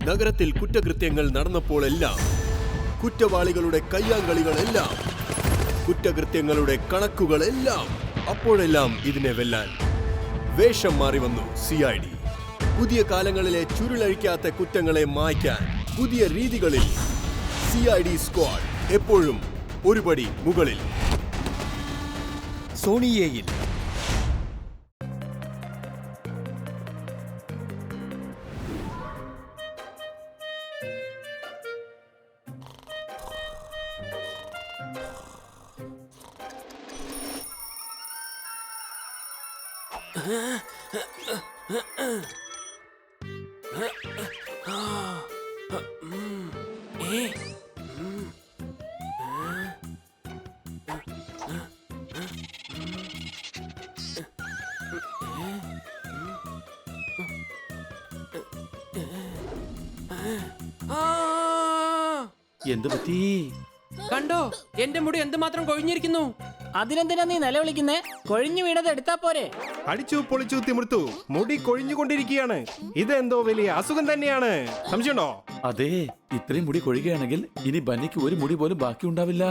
നഗരത്തിൽ കുറ്റകൃത്യങ്ങൾ നടന്നപ്പോഴെല്ലാം, കുറ്റവാളികളുടെ കയ്യാങ്കളികളെല്ലാം, കുറ്റകൃത്യങ്ങളുടെ കണക്കുകളെല്ലാം, അപ്പോഴെല്ലാം ഇതിനെ വെല്ലാൻ വേഷം മാറി വന്നു CID. പുതിയ കാലങ്ങളിലെ ചുരുളഴിക്കാത്ത കുറ്റങ്ങളെ മായ്ക്കാൻ പുതിയ രീതികളിൽ CID സ്ക്വാഡ് എപ്പോഴും ഒരുപടി മുകളിൽ. സോണിയേയിൽ എന്ത് പറ്റി? കണ്ടോ എന്റെ മുടി എന്തുമാത്രം കൊഴിഞ്ഞിരിക്കുന്നു. അതിനെന്തിനാ നീ നിലവിളിക്കുന്നേ? കൊഴിഞ്ഞു വീണത് എടുത്താ പോരെ? അടിച്ചു പൊളിച്ചു തിമിർത്തു മുടി കൊഴിഞ്ഞുകൊണ്ടിരിക്കുകയാണ്. ഇതെന്തോ വലിയ അസുഖം തന്നെയാണ്. സംശയമുണ്ടോ? അതെ, ഇത്രയും മുടി കൊഴിയുകയാണെങ്കിൽ ഇനി ബന്നിക്ക് ഒരു മുടി പോലും ബാക്കി ഉണ്ടാവില്ല.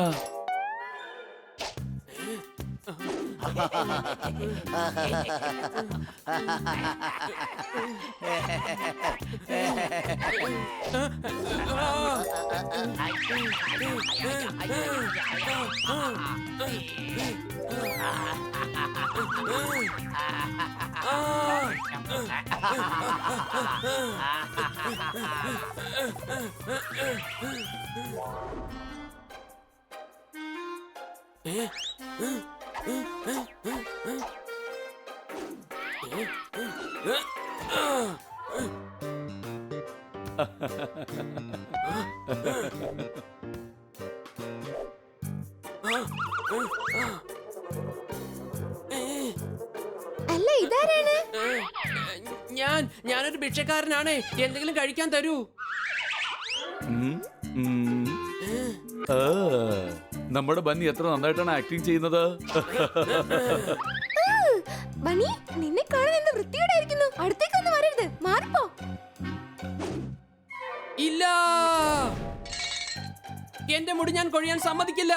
അല്ല, ഇതാരാണ്? ഞാനൊരു ഭിക്ഷക്കാരനാണ്. എന്തെങ്കിലും കഴിക്കാൻ തരൂ. നമ്മുടെ ബന്നി എത്ര നന്നായിട്ടാണ് ആക്ടിങ് ചെയ്യുന്നത്. ബണ്ണി, നിന്നെ കാണാൻ എന്ത് വൃത്തിയോടായിരിക്കുന്നു. അടുത്തേക്കൊന്നും വരരുത്, മാറിപ്പോ. ഇല്ല, എന്റെ മുടി ഞാൻ കൊഴിയാൻ സമ്മതിക്കില്ല.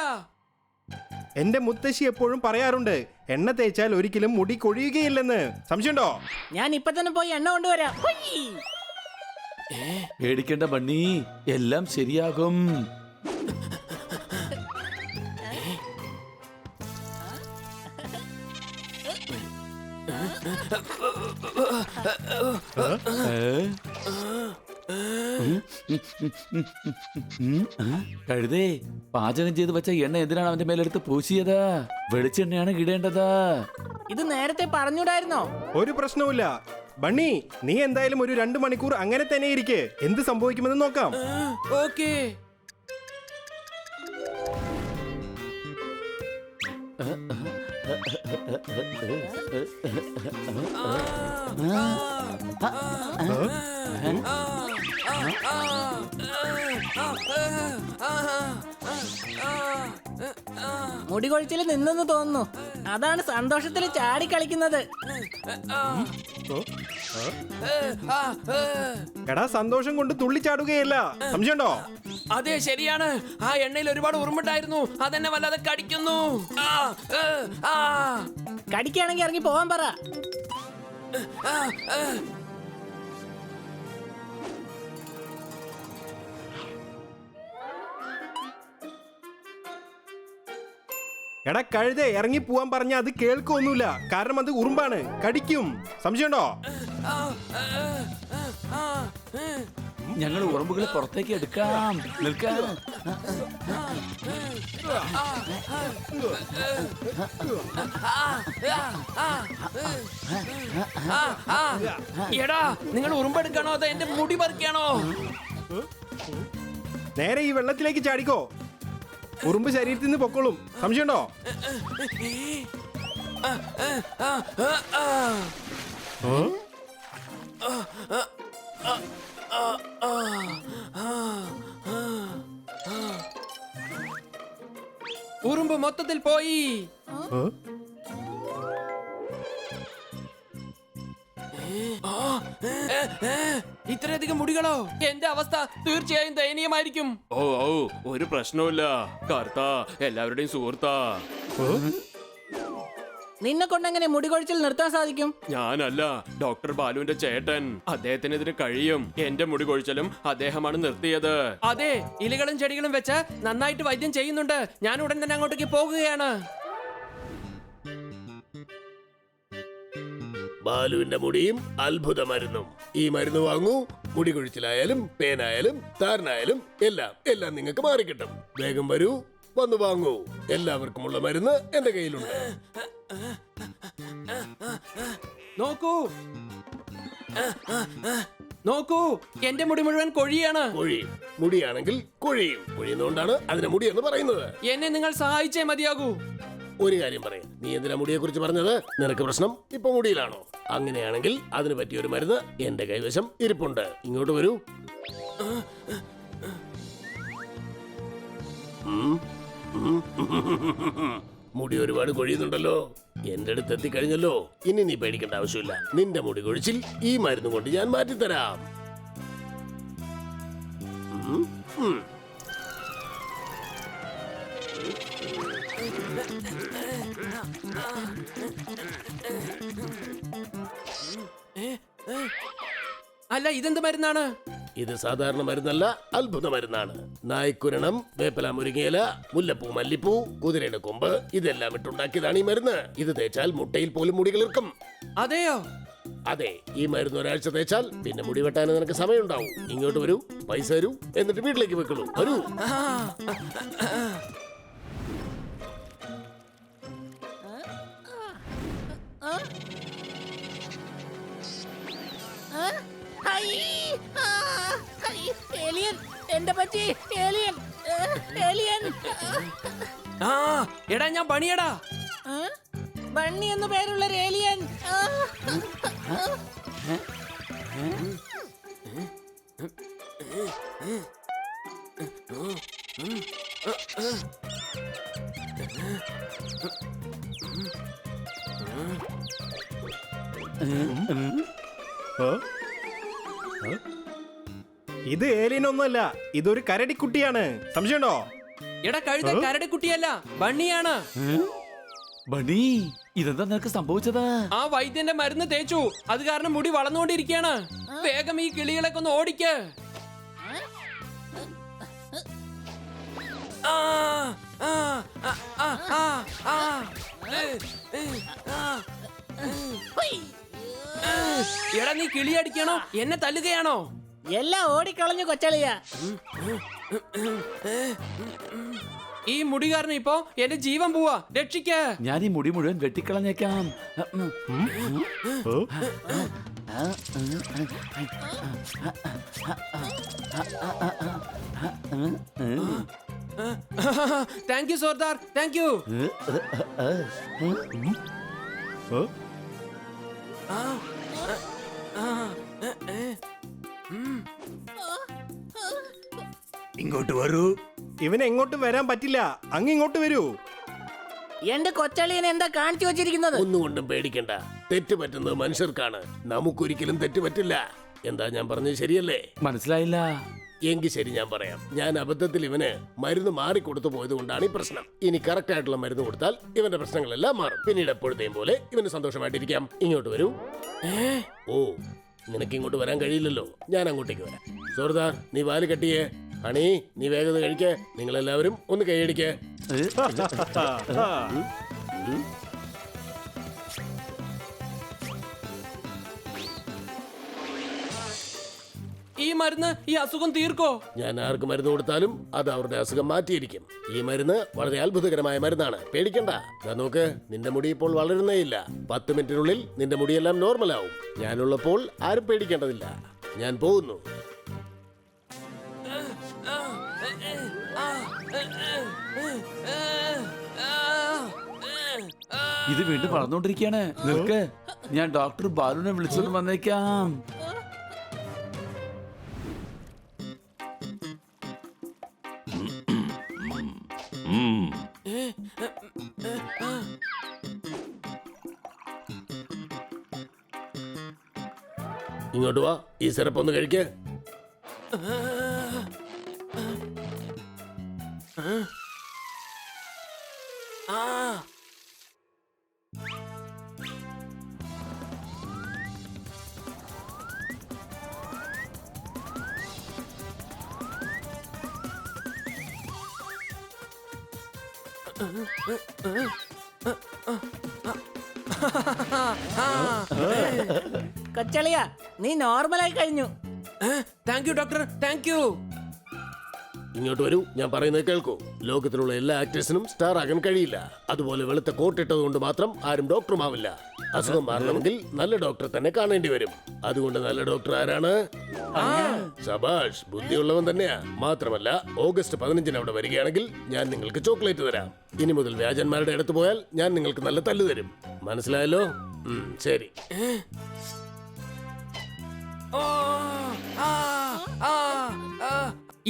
എന്റെ മുത്തശ്ശി എപ്പോഴും പറയാറുണ്ട്, എണ്ണ തേച്ചാൽ ഒരിക്കലും മുടി കൊഴിയുകയില്ലെന്ന്. സംശയമുണ്ടോ? ഞാൻ ഇപ്പൊ തന്നെ പോയി എണ്ണ കൊണ്ടുവരാം. പേടിക്കേണ്ട ബണ്ണി, എല്ലാം ശരിയാകും. കഴുതേ, പാചകം ചെയ്ത് വെച്ച എണ്ണ എന്തിനാണ് അവന്റെ മേലെടുത്ത് പൂശിയത്? വെളിച്ചെണ്ണയാണ് ഇടേണ്ടത്. ഇത് നേരത്തെ പറഞ്ഞൂടായിരുന്നോ? ഒരു പ്രശ്നവുമില്ല ബണ്ണി, നീ എന്തായാലും ഒരു 2 മണിക്കൂർ അങ്ങനെ തന്നെ ഇരിക്കെ. എന്ത് സംഭവിക്കുമെന്ന് നോക്കാം. ഓക്കേ. മുടി കൊഴിച്ചിൽ നിന്നെന്ന് തോന്നുന്നു. അതാണ് സന്തോഷത്തിൽ ചാടി കളിക്കുന്നത്. എടാ, സന്തോഷം കൊണ്ട് തുള്ളിച്ചാടുകയല്ല. സംശയമുണ്ടോ? അതെ, ശരിയാണ്. ആ എണ്ണയിൽ ഒരുപാട് ഉറുമ്പുണ്ടായിരുന്നു. അതെന്നെ വല്ലാതെ കടിക്കുന്നു. കടിക്കുകയാണെങ്കിൽ ഇറങ്ങി പോവാൻ പറ. എടാ കഴുതേ, ഇറങ്ങി പോവാൻ പറഞ്ഞ അത് കേൾക്കൊന്നുമില്ല. കാരണം അത് ഉറുമ്പാണ്, കടിക്കും. സംശയമുണ്ടോ? ഞങ്ങൾ ഉറുമ്പുകളെ പുറത്തേക്ക് എടുക്കാം. നിൽക്കാം. എടാ, നിങ്ങൾ ഉറുമ്പെടുക്കാണോ അതോ എന്റെ മുടി പറിക്കാണോ? നേരെ ഈ വെള്ളത്തിലേക്ക് ചാടിക്കോ. ഉറുമ്പ് ശരീരത്തിൽ നിന്ന് പൊക്കോളും. സംശയമുണ്ടോ? ഉറുമ്പ് മൊത്തത്തിൽ പോയി. ഇത്രയധികം മുടികളോ? എന്റെ അവസ്ഥ തീർച്ചയായും ദയനീയമായിരിക്കും. ഓ ഓ, ഒരു പ്രശ്നവുമില്ല. കർത്താ എല്ലാവരുടെയും സുഹൃത്താ. നിന്നെ കൊണ്ടെങ്ങനെ മുടി കൊഴിച്ചിൽ നിർത്താൻ സാധിക്കും? ഞാനല്ല, ഡോക്ടർ ബാലുവിന്റെ ചേട്ടൻ. അദ്ദേഹത്തിന് ഇതിന് കഴിയും. എന്റെ മുടി കൊഴിച്ചലും അദ്ദേഹമാണ് നിർത്തിയത്. അതെ, ഇലകളും ചെടികളും വെച്ച് നന്നായിട്ട് വൈദ്യം ചെയ്യുന്നുണ്ട്. ഞാൻ ഉടൻ തന്നെ അങ്ങോട്ടേക്ക് പോകുകയാണ്. ബാലുവിന്റെ മുടിയും അത്ഭുത മരുന്നും. ഈ മരുന്ന് വാങ്ങൂ. മുടി കൊഴിച്ചിലായാലും പേനായാലും താരനായാലും എല്ലാം നിങ്ങൾക്ക് മാറിക്കിട്ടും. വേഗം വരൂ, വന്നു വാങ്ങൂ. എല്ലാവർക്കുമുള്ള മരുന്ന് എന്റെ കയ്യിലുണ്ട്. നോക്കൂ നോക്കൂ, എന്റെ മുടി മുഴുവൻ കൊഴിയാണ്. കൊഴിയും. മുടിയാണെങ്കിൽ കൊഴിയും. കൊഴിയുന്നതുകൊണ്ടാണ് അതിനെ മുടി എന്ന് പറയുന്നത്. എന്നെ നിങ്ങൾ സഹായിച്ചേ മതിയാകൂ. ഒരു കാര്യം പറയാം, നീ എന്തിനാ മുടിയെ കുറിച്ച് പറഞ്ഞത്? നിനക്ക് പ്രശ്നം ഇപ്പൊ മുടിയിലാണോ? അങ്ങനെയാണെങ്കിൽ അതിന് പറ്റിയ ഒരു മരുന്ന് എന്റെ കൈവശം ഇരിപ്പുണ്ട്. ഇങ്ങോട്ട് വരൂ. മുടി ഒരുപാട് കൊഴിയുന്നുണ്ടല്ലോ. എന്റെ അടുത്ത് എത്തിക്കഴിഞ്ഞല്ലോ. ഇനി നീ പേടിക്കേണ്ട ആവശ്യമില്ല. നിന്റെ മുടി കൊഴിച്ചിൽ ഈ മരുന്ന് കൊണ്ട് ഞാൻ മാറ്റിത്തരാം. അല്ല, ഇതെന്ത് മരുന്നാണ്? ഇത് സാധാരണ മരുന്നല്ല, അത്ഭുത മരുന്നാണ്. നായ്ക്കുരണം, വേപ്പല, മുരിങ്ങയില, മുല്ലപ്പൂ, മല്ലിപ്പൂ, കുതിരയുടെ കൊമ്പ് ഇതെല്ലാം ഇട്ടുണ്ടാക്കിയതാണ് ഈ മരുന്ന്. ഇത് തേച്ചാൽ മുട്ടയിൽ പോലും മുടി കിളിർക്കും. അതെയോ? അതെ, ഈ മരുന്ന് ഒരാഴ്ച തേച്ചാൽ പിന്നെ മുടി വെട്ടാൻ നിനക്ക് സമയമുണ്ടാവും. ഇങ്ങോട്ട് വരൂ, പൈസ തരൂ, എന്നിട്ട് വീട്ടിലേക്ക് വെക്കുള്ളൂ. വരൂ. ഏലിയൻ, എന്റെ പറ്റി ഏലിയൻ, ഏലിയൻ. എടാ, ഞാൻ പണിയടാ. ബണ്ണി എന്നു പേരുള്ള ഒരു ഏലിയൻ. ഇത് ഏലിയനൊന്നുമല്ല, ഇതൊരു കരടിക്കുട്ടിയാണ്. സംശയമുണ്ടോ? എടാ കഴുത, കരടിക്കുട്ടിയല്ല, ബണ്ണിയാണ്. ബണി, ഇതെന്താ നിനക്ക് സംഭവിച്ചത്? ആ വൈദ്യന്റെ മരുന്ന് തേച്ചു, അത് കാരണം മുടി വളർന്നുകൊണ്ടിരിക്കുകയാണ്. വേഗം ഈ കിളികളൊക്കെ ഒന്ന് ഓടിക്ക്. ആ, ആ, ആ, ആ, ആ, ആ. എടാ, നീ കിളി അടിക്കണോ എന്നെ തല്ലുകയാണോ? എല്ലാം ഓടിക്കളഞ്ഞു കൊച്ചളിയ. ഈ മുടി കാരണം ഇപ്പോ എന്റെ ജീവൻ പോവാ. രക്ഷിക്ക. ഞാൻ ഈ മുടി മുഴുവൻ വെട്ടിക്കളഞ്ഞേക്കാം. Thank you Sardar, thank you. ഇങ്ങോട്ട് വരൂ. ഇവന് എങ്ങോട്ട് വരാൻ പറ്റില്ല. അങ്ങ് ഇങ്ങോട്ട് വരൂ. എന്റെ കൊച്ചളിയനെ എന്താ കാണിച്ചു വെച്ചിരിക്കുന്നത്? ഒന്നുകൊണ്ടും പേടിക്കണ്ട. തെറ്റ് പറ്റുന്നത് മനുഷ്യർക്കാണ്. നമുക്കൊരിക്കലും തെറ്റ് പറ്റില്ല. എന്താ ഞാൻ പറഞ്ഞത് ശരിയല്ലേ? മനസ്സിലായില്ല. എങ്കിൽ ശരി, ഞാൻ പറയാം. ഞാൻ അബദ്ധത്തിൽ ഇവന് മരുന്ന് മാറിക്കൊടുത്തു പോയത് കൊണ്ടാണ് ഈ പ്രശ്നം. ഇനി കറക്റ്റ് ആയിട്ടുള്ള മരുന്ന് കൊടുത്താൽ ഇവന്റെ പ്രശ്നങ്ങളെല്ലാം മാറും. പിന്നീട് എപ്പോഴത്തെയും പോലെ ഇവന് സന്തോഷമായിട്ടിരിക്കാം. ഇങ്ങോട്ട് വരൂ. ഓ, നിനക്ക് ഇങ്ങോട്ട് വരാൻ കഴിയില്ലല്ലോ. ഞാൻ അങ്ങോട്ടേക്ക് വരാം. സോർദാർ, നീ വാല് കെട്ടിയേ. ഹണി, നീ വേഗത കഴിക്കേ. നിങ്ങളെല്ലാവരും ഒന്ന് കൈയടിക്കേ. ഈ മരുന്ന് ഈ അസുഖം തീർക്കോ? ഞാൻ ആർക്ക് മരുന്ന് കൊടുത്താലും അത് അവരുടെ അസുഖം മാറ്റിയിരിക്കും. ഈ മരുന്ന് വളരെ അത്ഭുതകരമായ മരുന്നാണ്. പേടിക്കണ്ട. ദാ നോക്ക്, നിന്റെ മുടി ഇപ്പോൾ വളരുന്നേ ഇല്ല. 10 മിനിറ്റിനുള്ളിൽ നിന്റെ മുടിയെല്ലാം നോർമൽ ആവും. ഞാനുള്ളപ്പോൾ ആരും പേടിക്കേണ്ടതില്ല. ഞാൻ പോകുന്നു. ഇത് വീണ്ടും വളർന്നുകൊണ്ടിരിക്കുകയാണ്. നിൽക്ക്, ഞാൻ ഡോക്ടർ ബാലുവിനെ വിളിച്ചോണ്ട് വന്നേക്കാം. ഇങ്ങോട്ട് വാ, ഈ സിറപ്പ് ഒന്ന് കഴിക്കേ. കൊച്ചളിയ നീ നോർമലായി കഴിഞ്ഞു. Thank you doctor, thank you. ഇങ്ങോട്ട് വരൂ, ഞാൻ പറയുന്നത് കേൾക്കൂ. ലോകത്തിലുള്ള എല്ലാ ആക്ടേഴ്സിനും സ്റ്റാർ ആകാൻ കഴിയില്ല. അതുപോലെ വെളുത്ത കോട്ടിട്ടത് കൊണ്ട് മാത്രം ആരും ഡോക്ടറുമാവില്ല. അസുഖം മാറണമെങ്കിൽ നല്ല ഡോക്ടറെ തന്നെ കാണേണ്ടി വരും. അതുകൊണ്ട് നല്ല ഡോക്ടർ ആരാണ്? സബാഷ്, ബുദ്ധിയുള്ളവൻ തന്നെയാ. മാത്രമല്ല, ഓഗസ്റ്റ് 15 അവിടെ വരികയാണെങ്കിൽ ഞാൻ നിങ്ങൾക്ക് ചോക്ലേറ്റ് തരാം. ഇനി മുതൽ വ്യാജന്മാരുടെ അടുത്ത് പോയാൽ ഞാൻ നിങ്ങൾക്ക് നല്ല തല്ല് തരും. മനസ്സിലായല്ലോ? ശരി.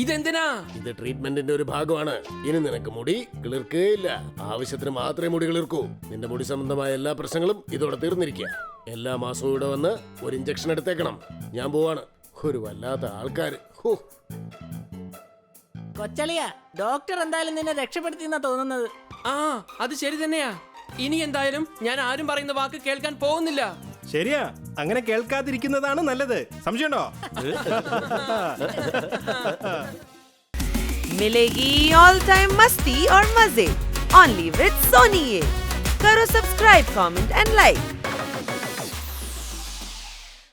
ഇതെന്തിനാ? ഇത് ട്രീറ്റ്മെന്റിന്റെ ഒരു ഭാഗമാണ്. ഇനി നിനക്ക് മുടി കിളിർക്കേയില്ല. ആവശ്യത്തിന് മാത്രമേ മുടി കിളിർക്കൂ. നിന്റെ മുടി സംബന്ധമായ എല്ലാ പ്രശ്നങ്ങളും ഇതോടെ തീർന്നിരിക്കുക. എല്ലാ മാസവും ഇവിടെ വന്ന് ഒരു ഇഞ്ചക്ഷൻ എടുത്തേക്കണം. ഞാൻ പോവാണ്. ഒരു വല്ലാത്ത ആൾക്കാർ. കൊച്ചളിയ ഡോക്ടർ എന്തായാലും നിന്നെ രക്ഷപ്പെടുത്തിയെന്നാ തോന്നുന്നത്. അത് ശരി തന്നെയാ. ഇനി എന്തായാലും ഞാൻ ആരും പറയുന്ന വാക്ക് കേൾക്കാൻ പോകുന്നില്ല. ശരിയാ, അങ്ങനെ കേൾക്കാതിരിക്കുന്നതാണ് നല്ലത്. സംശയമുണ്ടോ? मिलेगी ऑल टाइम मस्ती और मजे ओनली विद सोनी। करो सब्सक्राइब, कमेंट एंड लाइक।